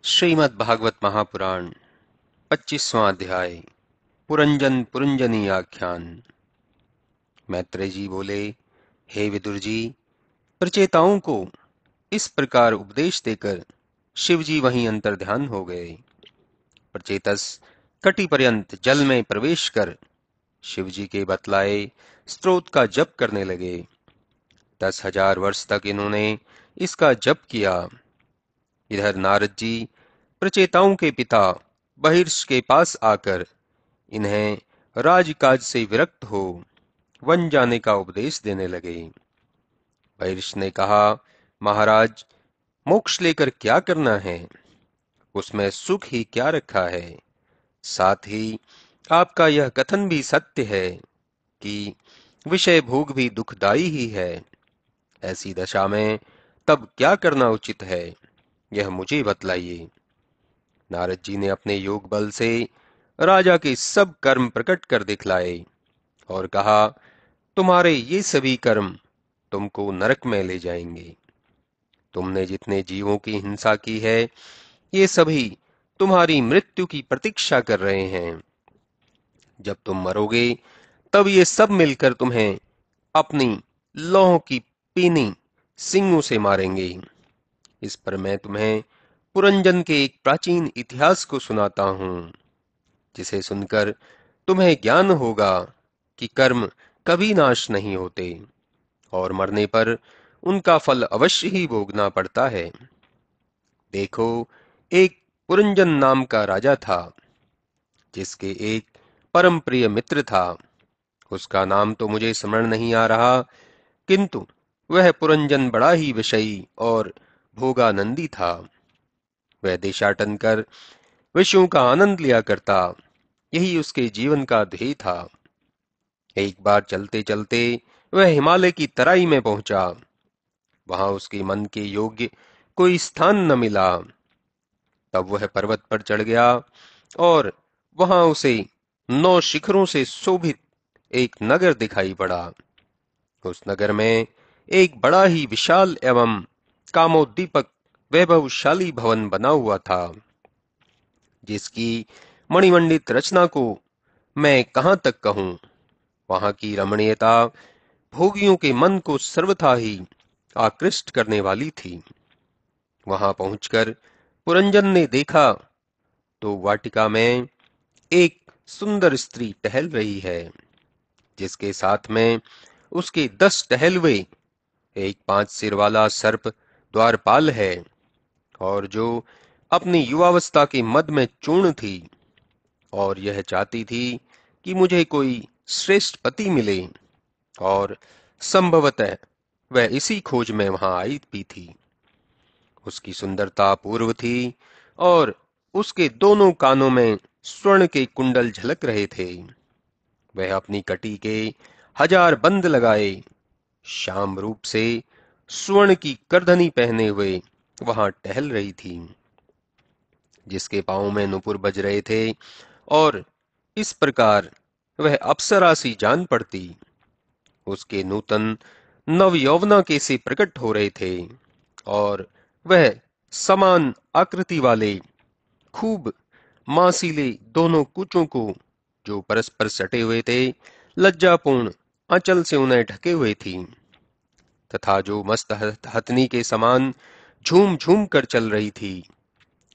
श्रीमद् भागवत महापुराण 25वां अध्याय पुरंजन पुरंजनी आख्यान। मैत्रेय जी बोले, हे विदुर जी, प्रचेताओं को इस प्रकार उपदेश देकर शिव जी वहीं अंतर्ध्यान हो गए। प्रचेतस कटि पर्यंत जल में प्रवेश कर शिव जी के बतलाए स्तोत्र का जप करने लगे। 10,000 वर्ष तक इन्होंने इसका जप किया। इधर नारद जी प्रचेताओं के पिता बहिर्ष के पास आकर इन्हें राजकाज से विरक्त हो वन जाने का उपदेश देने लगे। बहिर्ष ने कहा, महाराज, मोक्ष लेकर क्या करना है? उसमें सुख ही क्या रखा है? साथ ही आपका यह कथन भी सत्य है कि विषय भोग भी दुखदाई ही है। ऐसी दशा में तब क्या करना उचित है, यह मुझे बतलाइए। नारद जी ने अपने योग बल से राजा के सब कर्म प्रकट कर दिखलाए और कहा, तुम्हारे ये सभी कर्म तुमको नरक में ले जाएंगे। तुमने जितने जीवों की हिंसा की है, ये सभी तुम्हारी मृत्यु की प्रतीक्षा कर रहे हैं। जब तुम मरोगे तब ये सब मिलकर तुम्हें अपनी लौह की पीनी सींगों से मारेंगे। इस पर मैं तुम्हें पुरंजन के एक प्राचीन इतिहास को सुनाता हूँ, जिसे सुनकर तुम्हें ज्ञान होगा कि कर्म कभी नाश नहीं होते और मरने पर उनका फल अवश्य ही भोगना पड़ता है। देखो, एक पुरंजन नाम का राजा था, जिसके एक परम प्रिय मित्र था। उसका नाम तो मुझे स्मरण नहीं आ रहा, किंतु वह पुरंजन बड़ा ही विषयी और भोगानंदी था। वह देशाटन कर विषयों का आनंद लिया करता, यही उसके जीवन का ध्येय था। एक बार चलते चलते वह हिमालय की तराई में पहुंचा। वहां उसके मन के योग्य कोई स्थान न मिला। तब वह पर्वत पर चढ़ गया और वहां उसे 9 शिखरों से शोभित एक नगर दिखाई पड़ा। उस नगर में एक बड़ा ही विशाल एवं कामोद्दीपक वैभवशाली भवन बना हुआ था, जिसकी मणिमंडित रचना को मैं कहां तक कहूं। वहां की रमणीयता भोगियों के मन को सर्वथा ही आकृष्ट करने वाली थी। वहां पहुंचकर पुरंजन ने देखा तो वाटिका में एक सुंदर स्त्री टहल रही है, जिसके साथ में उसके 10 टहलुए, एक 5 सिर वाला सर्प द्वारपाल है, और जो अपनी युवावस्था के मद में चूर्ण थी और यह चाहती थी कि मुझे कोई श्रेष्ठ पति मिले, और संभवतः वह इसी खोज में वहां आई भी थी। उसकी सुंदरता अपूर्व थी और उसके दोनों कानों में स्वर्ण के कुंडल झलक रहे थे। वह अपनी कटी के 1000 बंद लगाए श्याम रूप से स्वर्ण की करधनी पहने हुए वहां टहल रही थी, जिसके पांव में नुपुर बज रहे थे, और इस प्रकार वह अप्सरा सी जान पड़ती। उसके नूतन नव यौवना के से प्रकट हो रहे थे, और वह समान आकृति वाले खूब मासीले दोनों कुचों को, जो परस्पर सटे हुए थे, लज्जापूर्ण आंचल से उन्हें ढके हुए थी, तथा जो मस्त हथनी के समान झूम झूम कर चल रही थी।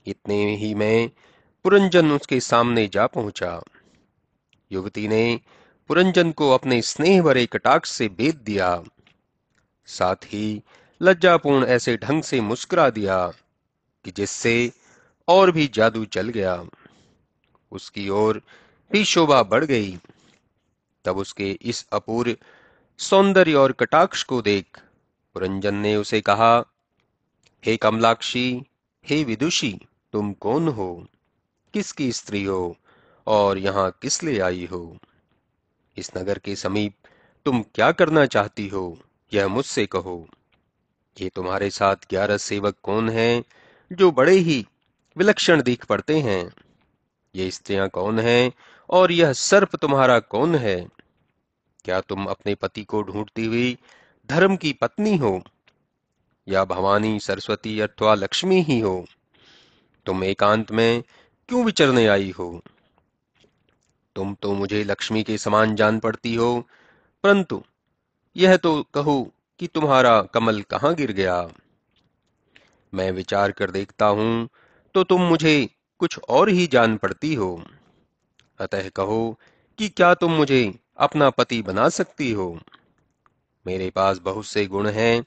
इतने ही में पुरंजन उसके सामने जा पहुंचा। युवती ने पुरंजन को अपने स्नेह भरे कटाक्ष से भेद दिया। साथ ही लज्जापूर्ण ऐसे ढंग से मुस्कुरा दिया कि जिससे और भी जादू चल गया। उसकी ओर भी शोभा बढ़ गई। तब उसके इस अपूर्व सौंदर्य और कटाक्ष को देख पुरंजन ने उसे कहा, हे कमलाक्षी, हे विदुषी, तुम कौन हो? किसकी स्त्री हो और यहाँ किस लिए आई हो? इस नगर के समीप तुम क्या करना चाहती हो, यह मुझसे कहो। ये तुम्हारे साथ 11 सेवक कौन हैं, जो बड़े ही विलक्षण दिख पड़ते हैं? ये स्त्रियां कौन हैं और यह सर्प तुम्हारा कौन है? क्या तुम अपने पति को ढूंढती हुई धर्म की पत्नी हो, या भवानी, सरस्वती अथवा लक्ष्मी ही हो? तुम एकांत में क्यों विचरने आई हो? तुम तो मुझे लक्ष्मी के समान जान पड़ती हो, परंतु यह तो कहो कि तुम्हारा कमल कहाँ गिर गया? मैं विचार कर देखता हूँ तो तुम मुझे कुछ और ही जान पड़ती हो। अतः कहो कि क्या तुम मुझे अपना पति बना सकती हो? मेरे पास बहुत से गुण हैं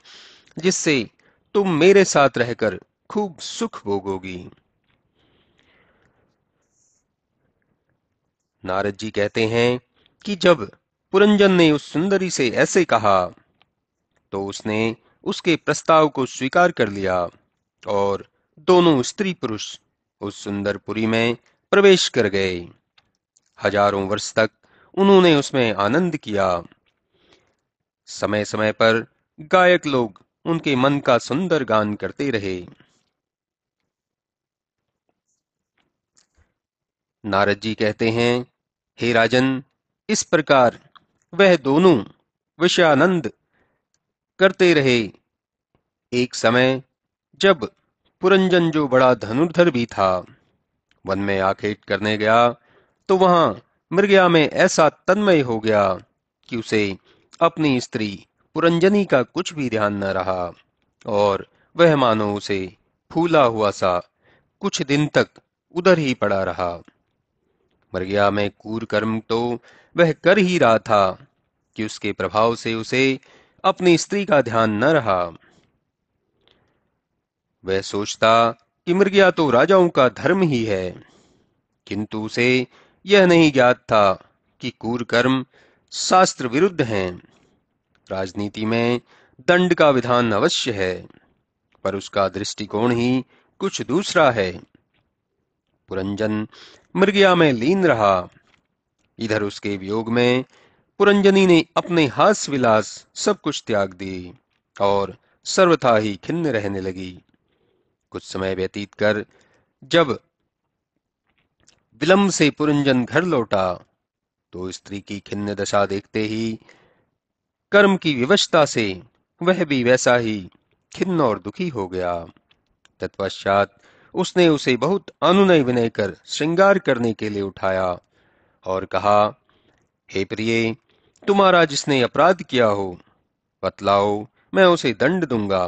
जिससे तुम मेरे साथ रहकर खूब सुख भोगोगी। नारद जी कहते हैं कि जब पुरंजन ने उस सुंदरी से ऐसे कहा तो उसने उसके प्रस्ताव को स्वीकार कर लिया और दोनों स्त्री पुरुष उस सुंदर पुरी में प्रवेश कर गए। हजारों वर्ष तक उन्होंने उसमें आनंद किया। समय समय पर गायक लोग उनके मन का सुंदर गान करते रहे। नारद जी कहते हैं, हे राजन, इस प्रकार वह दोनों विषयानंद करते रहे। एक समय जब पुरंजन, जो बड़ा धनुर्धर भी था, वन में आखेट करने गया तो वहां मृगया में ऐसा तन्मय हो गया कि उसे अपनी स्त्री पुरंजनी का कुछ भी ध्यान न रहा और वह मानो उसे फूला हुआ सा कुछ दिन तक उधर ही पड़ा रहा। मृगया में क्रूर कर्म तो वह कर ही रहा था कि उसके प्रभाव से उसे अपनी स्त्री का ध्यान न रहा। वह सोचता कि मृगया तो राजाओं का धर्म ही है, किंतु उसे यह नहीं ज्ञात था कि क्रूर कर्म शास्त्र विरुद्ध हैं। राजनीति में दंड का विधान अवश्य है, पर उसका दृष्टिकोण ही कुछ दूसरा है। पुरंजन मृगया में लीन रहा। इधर उसके वियोग में पुरंजनी ने अपने हास विलास सब कुछ त्याग दिए और सर्वथा ही खिन्न रहने लगी। कुछ समय व्यतीत कर जब विलंब से पुरंजन घर लौटा तो स्त्री की खिन्न दशा देखते ही कर्म की विवशता से वह भी वैसा ही खिन्न और दुखी हो गया। तत्पश्चात उसने उसे बहुत अनुनय विनय कर श्रृंगार करने के लिए उठाया और कहा, हे प्रिय, तुम्हारा जिसने अपराध किया हो बतलाओ, मैं उसे दंड दूंगा।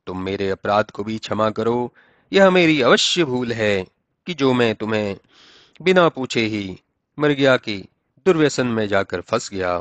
तुम मेरे अपराध को भी क्षमा करो। यह मेरी अवश्य भूल है कि जो मैं तुम्हें बिना पूछे ही मृगया के दुर्व्यसन में जाकर फंस गया।